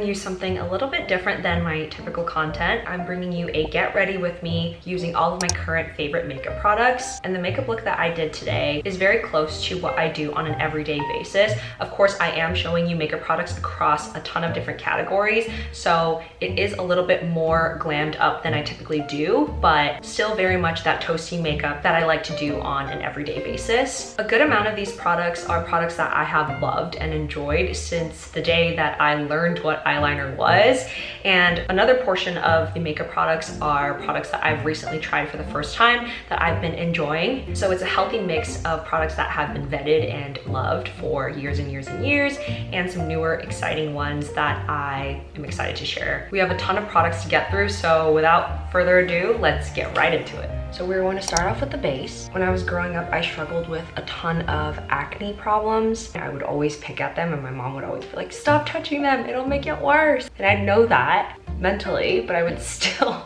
you something a little bit different than my typical content. I'm bringing you a get ready with me using all of my current favorite makeup products. And the makeup look that I did today is very close to what I do on an everyday basis. Of course, I am showing you makeup products across a ton of different categories, so it is a little bit more glammed up than I typically do, but still very much that toasty makeup that I like to do on an everyday basis. A good amount of these products are products that I have loved and enjoyed since the day that I learned what eyeliner was, and another portion of the makeup products are products that I've recently tried for the first time that I've been enjoying. So it's a healthy mix of products that have been vetted and loved for years and years and years, and some newer exciting ones that I am excited to share. We have a ton of products to get through, so without further ado, let's get right into it. So we're going to start off with the base. When I was growing up, I struggled with a ton of acne problems. I would always pick at them and my mom would always be like, stop touching them, it'll make it worse. And I know that mentally, but I would still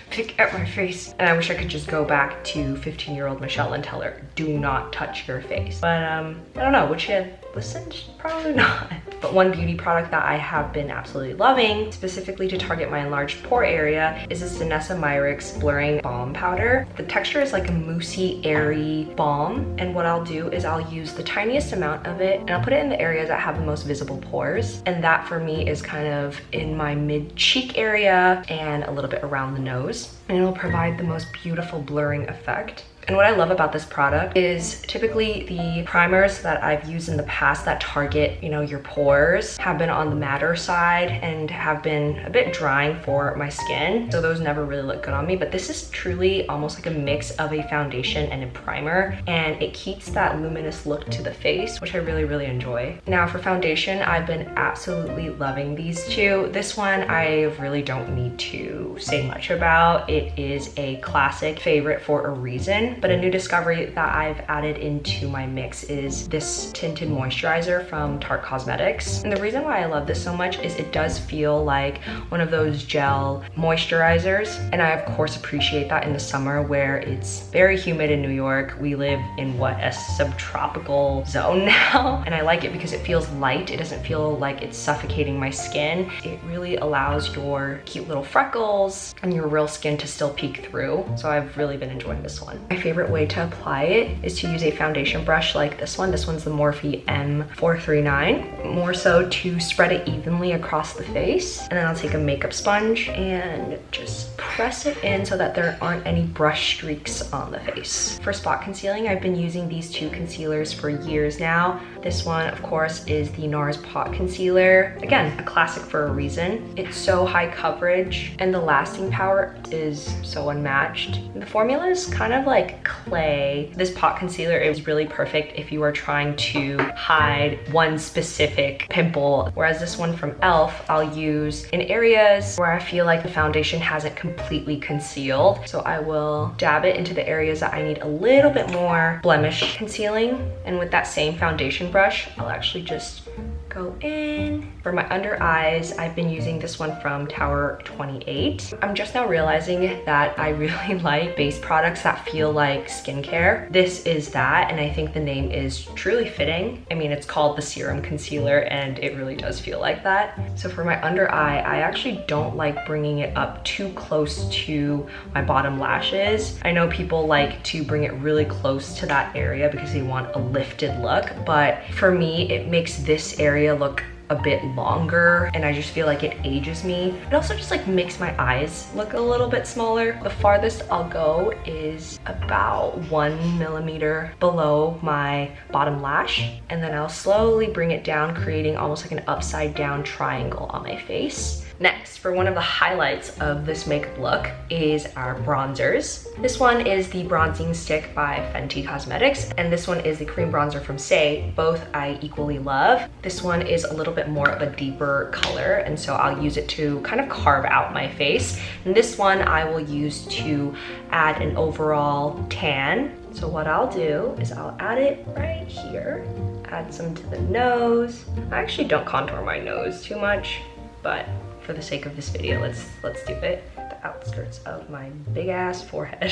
pick at my face. And I wish I could just go back to 15-year-old Michelle and tell her, do not touch your face. But I don't know, would she have listened? Probably not. But one beauty product that I have been absolutely loving, specifically to target my enlarged pore area, is this Danessa Myricks Blurring Balm Powder. The texture is like a moussey, airy balm, and what I'll do is I'll use the tiniest amount of it and I'll put it in the areas that have the most visible pores, and that for me is kind of in my mid-cheek area and a little bit around the nose, and it'll provide the most beautiful blurring effect. And what I love about this product is typically the primers that I've used in the past that target, you know, your pores have been on the matter side and have been a bit drying for my skin. So those never really look good on me, but this is truly almost like a mix of a foundation and a primer, and it keeps that luminous look to the face, which I really, really enjoy. Now for foundation, I've been absolutely loving these two. This one I really don't need to say much about. It is a classic favorite for a reason. But a new discovery that I've added into my mix is this Tinted Moisturizer from Tarte Cosmetics. And the reason why I love this so much is it does feel like one of those gel moisturizers. And I of course appreciate that in the summer where it's very humid in New York. We live in what, a subtropical zone now. And I like it because it feels light. It doesn't feel like it's suffocating my skin. It really allows your cute little freckles and your real skin to still peek through. So I've really been enjoying this one. My favorite way to apply it is to use a foundation brush like this one. This one's the Morphe M439, more so to spread it evenly across the face. And then I'll take a makeup sponge and just press it in so that there aren't any brush streaks on the face. For spot concealing, I've been using these two concealers for years now. This one, of course, is the NARS Pot Concealer. Again, a classic for a reason. It's so high coverage and the lasting power is so unmatched. The formula is kind of like clay. This pot concealer is really perfect if you are trying to hide one specific pimple, whereas this one from e.l.f. I'll use in areas where I feel like the foundation hasn't completely concealed. So I will dab it into the areas that I need a little bit more blemish concealing, and with that same foundation brush, I'll actually just go in. For my under eyes, I've been using this one from Tower 28. I'm just now realizing that I really like base products that feel like skincare. This is that, and I think the name is truly fitting. I mean, it's called the Serum Concealer, and it really does feel like that. So for my under eye, I actually don't like bringing it up too close to my bottom lashes. I know people like to bring it really close to that area because they want a lifted look, but for me, it makes this area look a bit longer, and I just feel like it ages me. It also just like makes my eyes look a little bit smaller. The farthest I'll go is about 1 millimeter below my bottom lash, and then I'll slowly bring it down, creating almost like an upside down triangle on my face. Next, for one of the highlights of this makeup look is our bronzers. This one is the Bronzing Stick by Fenty Cosmetics, and this one is the cream bronzer from Saie. Both I equally love. This one is a little bit more of a deeper color, and so I'll use it to kind of carve out my face. And this one I will use to add an overall tan. So what I'll do is I'll add it right here, add some to the nose. I actually don't contour my nose too much, but for the sake of this video, let's do it. The outskirts of my big ass forehead.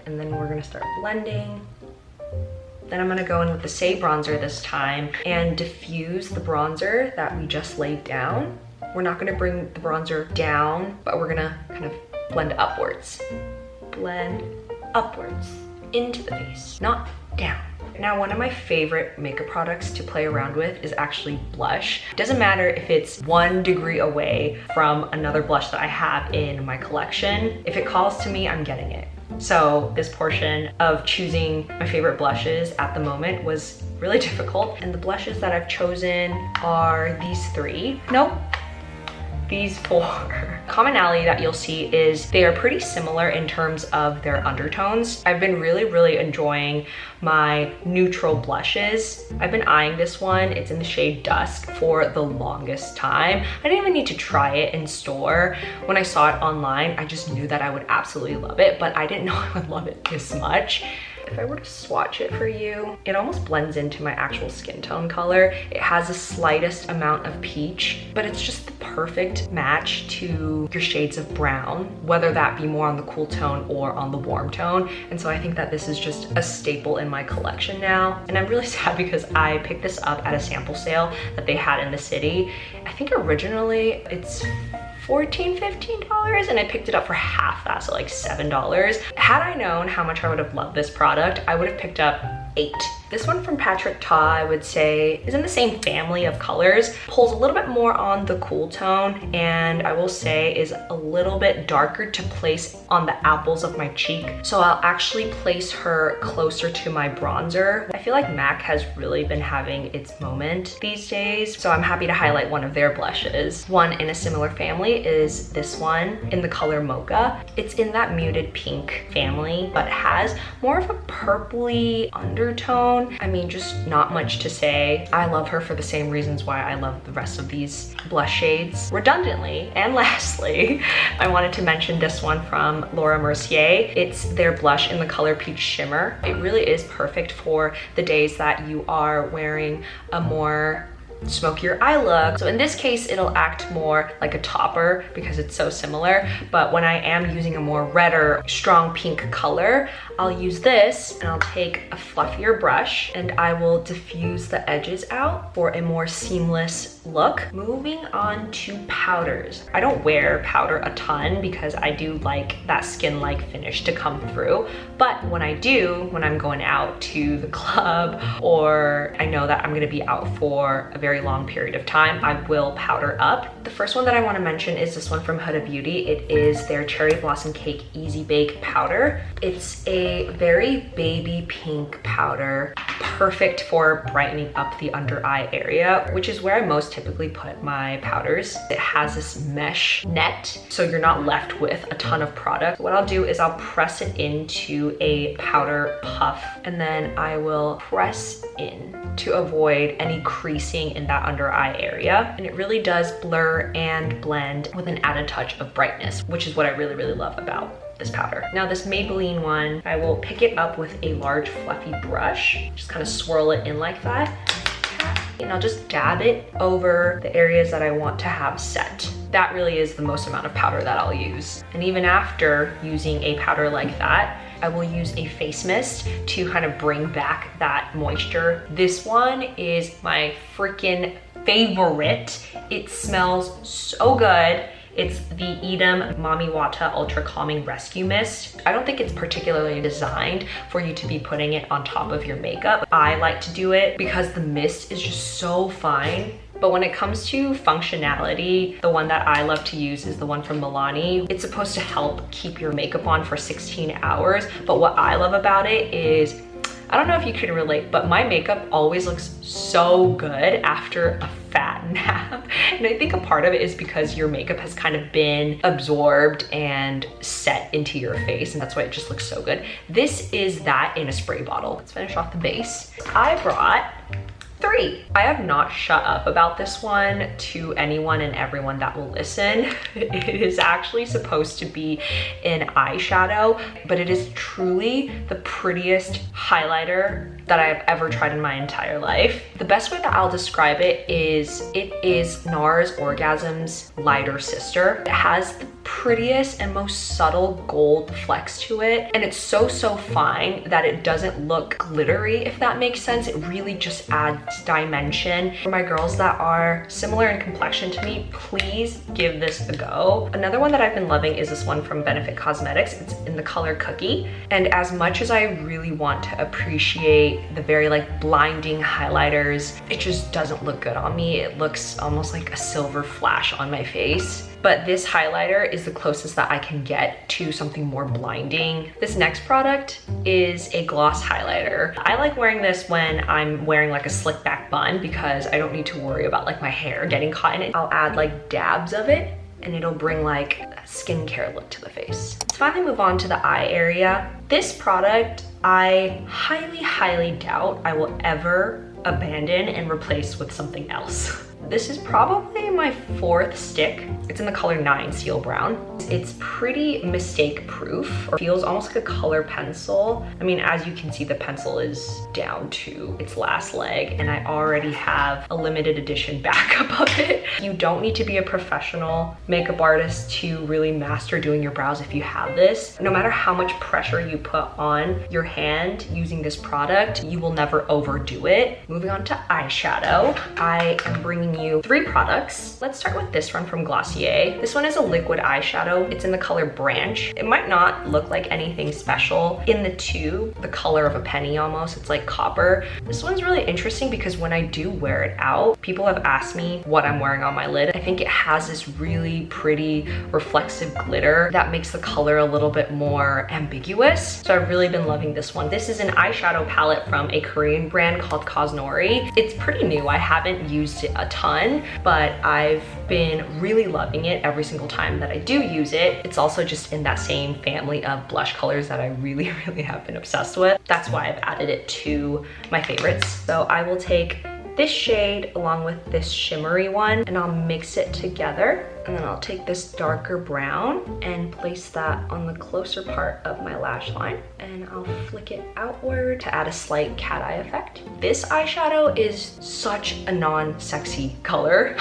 And then we're gonna start blending. Then I'm gonna go in with the Saie bronzer this time and diffuse the bronzer that we just laid down. We're not gonna bring the bronzer down, but we're gonna kind of blend upwards. Blend upwards into the face, not down. Now, one of my favorite makeup products to play around with is actually blush. It doesn't matter if it's 1 degree away from another blush that I have in my collection. If it calls to me, I'm getting it. So this portion of choosing my favorite blushes at the moment was really difficult. And the blushes that I've chosen are these 3. Nope. These 4. Commonality that you'll see is they are pretty similar in terms of their undertones. I've been really enjoying my neutral blushes. I've been eyeing this one. It's in the shade Dusk for the longest time. I didn't even need to try it in store. When I saw it online, I just knew that I would absolutely love it, but I didn't know I would love it this much. If I were to swatch it for you, it almost blends into my actual skin tone color. It has the slightest amount of peach, but it's just the perfect match to your shades of brown, whether that be more on the cool tone or on the warm tone. And so I think that this is just a staple in my collection now. And I'm really sad because I picked this up at a sample sale that they had in the city. I think originally it's $14, $15, and I picked it up for half that, so like $7. Had I known how much I would have loved this product, I would have picked up 8. This one from Patrick Ta, I would say, is in the same family of colors, pulls a little bit more on the cool tone, and I will say is a little bit darker to place on the apples of my cheek. So I'll actually place her closer to my bronzer. I feel like MAC has really been having its moment these days, so I'm happy to highlight one of their blushes. One in a similar family is this one in the color Mocha. It's in that muted pink family, but has more of a purpley undertone. I mean, just not much to say. I love her for the same reasons why I love the rest of these blush shades. Redundantly, and lastly, I wanted to mention this one from Laura Mercier. It's their blush in the color Peach Shimmer. It really is perfect for the days that you are wearing a more smokier eye look. So in this case, it'll act more like a topper because it's so similar. But when I am using a more redder, strong pink color, I'll use this and I'll take a fluffier brush and I will diffuse the edges out for a more seamless look. Moving on to powders. I don't wear powder a ton because I do like that skin-like finish to come through. But when I do, when I'm going out to the club or I know that I'm gonna be out for a very long period of time, I will powder up. The first one that I want to mention is this one from Huda Beauty. It is their Cherry Blossom Cake Easy Bake Powder. It's a very baby pink powder, perfect for brightening up the under eye area, which is where I most typically put my powders. It has this mesh net, so you're not left with a ton of product. What I'll do is I'll press it into a powder puff, and then I will press in to avoid any creasing in that under eye area. And it really does blur and blend with an added touch of brightness, which is what I really love about this powder. Now this Maybelline one, I will pick it up with a large fluffy brush, just kind of swirl it in like that. And I'll just dab it over the areas that I want to have set. That really is the most amount of powder that I'll use. And even after using a powder like that, I will use a face mist to kind of bring back that moisture. This one is my freaking favorite. It smells so good. It's the Edam Mami Wata Ultra Calming Rescue Mist. I don't think it's particularly designed for you to be putting it on top of your makeup. I like to do it because the mist is just so fine. But when it comes to functionality, the one that I love to use is the one from Milani. It's supposed to help keep your makeup on for 16 hours. But what I love about it is, I don't know if you can relate, but my makeup always looks so good after a fat nap. And I think a part of it is because your makeup has kind of been absorbed and set into your face, and that's why it just looks so good. This is that in a spray bottle. Let's finish off the base. I brought 3. I have not shut up about this one to anyone and everyone that will listen. It is actually supposed to be an eyeshadow, but it is truly the prettiest highlighter that I have ever tried in my entire life. The best way that I'll describe it is NARS Orgasm's lighter sister. It has the prettiest and most subtle gold flecks to it. And it's so fine that it doesn't look glittery, if that makes sense. It really just adds dimension. For my girls that are similar in complexion to me, please give this a go. Another one that I've been loving is this one from Benefit Cosmetics. It's in the color Cookie. And as much as I really want to appreciate the very like blinding highlighters, it just doesn't look good on me. It looks almost like a silver flash on my face. But this highlighter is the closest that I can get to something more blinding. This next product is a gloss highlighter. I like wearing this when I'm wearing like a slick back bun because I don't need to worry about like my hair getting caught in it. I'll add like dabs of it and it'll bring like a skincare look to the face. Let's finally move on to the eye area. This product, I highly doubt I will ever abandon and replace with something else. This is probably my 4th stick. It's in the color 9 Seal Brown. It's pretty mistake proof, or feels almost like a color pencil. I mean, as you can see, the pencil is down to its last leg, and I already have a limited edition backup of it. You don't need to be a professional makeup artist to really master doing your brows if you have this. No matter how much pressure you put on your hand using this product, you will never overdo it. Moving on to eyeshadow, I am bringing you 3 products. Let's start with this one from Glossier. This one is a liquid eyeshadow. It's in the color Branch. It might not look like anything special in the tube, the color of a penny almost. It's like copper. This one's really interesting because when I do wear it out, people have asked me what I'm wearing on my lid. I think it has this really pretty reflexive glitter that makes the color a little bit more ambiguous. So I've really been loving this one. This is an eyeshadow palette from a Korean brand called Cosnori. It's pretty new. I haven't used it a ton, but I've been really loving it every single time that I do use it. It's also just in that same family of blush colors that I really have been obsessed with. That's why I've added it to my favorites. So I will take this shade along with this shimmery one and I'll mix it together. And then I'll take this darker brown and place that on the closer part of my lash line. And I'll flick it outward to add a slight cat eye effect. This eyeshadow is such a non-sexy color.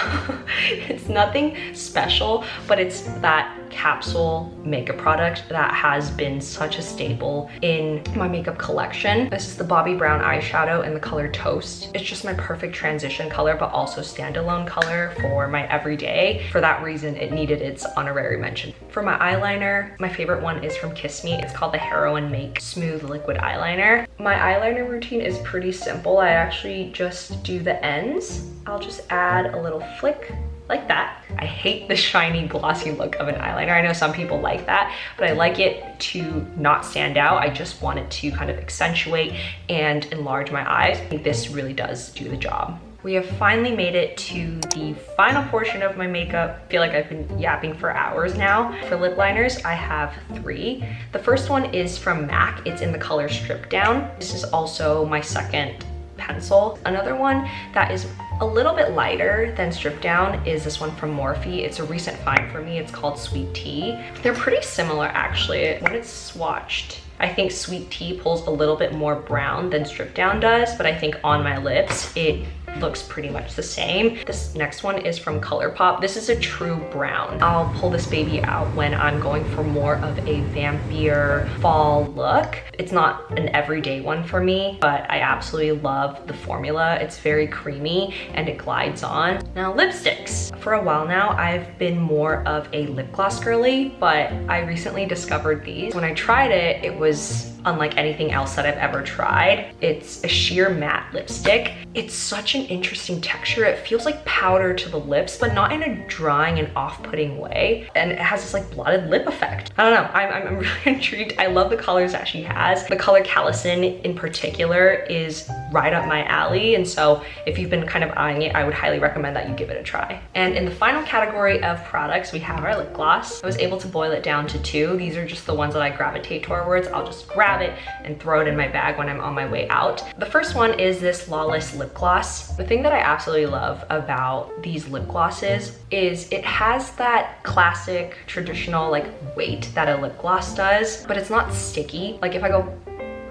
It's nothing special, but it's that capsule makeup product that has been such a staple in my makeup collection. This is the Bobbi Brown eyeshadow in the color Toast. It's just my perfect transition color, but also standalone color for my everyday. For that reason, it needed its honorary mention. For my eyeliner, my favorite one is from Kiss Me. It's called the Heroin Make Smooth Liquid Eyeliner. My eyeliner routine is pretty simple. I actually just do the ends. I'll just add a little flick like that. I hate the shiny glossy look of an eyeliner. I know some people like that, but I like it to not stand out. I just want it to kind of accentuate and enlarge my eyes. I think this really does do the job. We have finally made it to the final portion of my makeup. I feel like I've been yapping for hours now. For lip liners, I have 3. The first one is from MAC. It's in the color Strip Down. This is also my second pencil. Another one that is a little bit lighter than Strip Down is this one from Morphe. It's a recent find for me. It's called Sweet Tea. They're pretty similar actually. When it's swatched, I think Sweet Tea pulls a little bit more brown than Strip Down does, but I think on my lips, it looks pretty much the same. This next one is from ColourPop. This is a true brown. I'll pull this baby out when I'm going for more of a vampier fall look. It's not an everyday one for me, but I absolutely love the formula. It's very creamy and it glides on. Now lipsticks. For a while now, I've been more of a lip gloss girly, but I recently discovered these. When I tried it, it was unlike anything else that I've ever tried. It's a sheer matte lipstick. It's such an interesting texture. It feels like powder to the lips, but not in a drying and off-putting way. And it has this like blotted lip effect. I don't know, I'm really intrigued. I love the colors that she has. The color Callison in particular is right up my alley. And so if you've been kind of eyeing it, I would highly recommend that you give it a try. And in the final category of products, we have our lip gloss. I was able to boil it down to 2. These are just the ones that I gravitate towards. I'll just grab it and throw it in my bag when I'm on my way out. The first one is this Lawless lip gloss. The thing that I absolutely love about these lip glosses is it has that classic traditional like weight that a lip gloss does, but it's not sticky. Like if I go,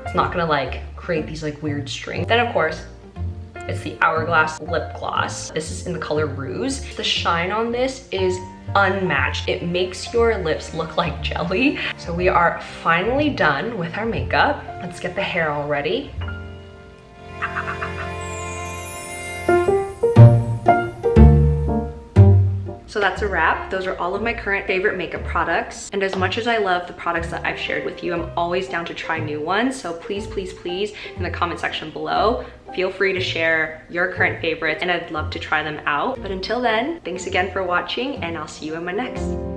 it's not gonna like create these like weird strings. Then of course, it's the Hourglass lip gloss. This is in the color Ruse. The shine on this is unmatched. It makes your lips look like jelly. So we are finally done with our makeup. Let's get the hair all ready. So that's a wrap. Those are all of my current favorite makeup products. And as much as I love the products that I've shared with you, I'm always down to try new ones. So please, please, please, in the comment section below, feel free to share your current favorites and I'd love to try them out. But until then, thanks again for watching and I'll see you in my next.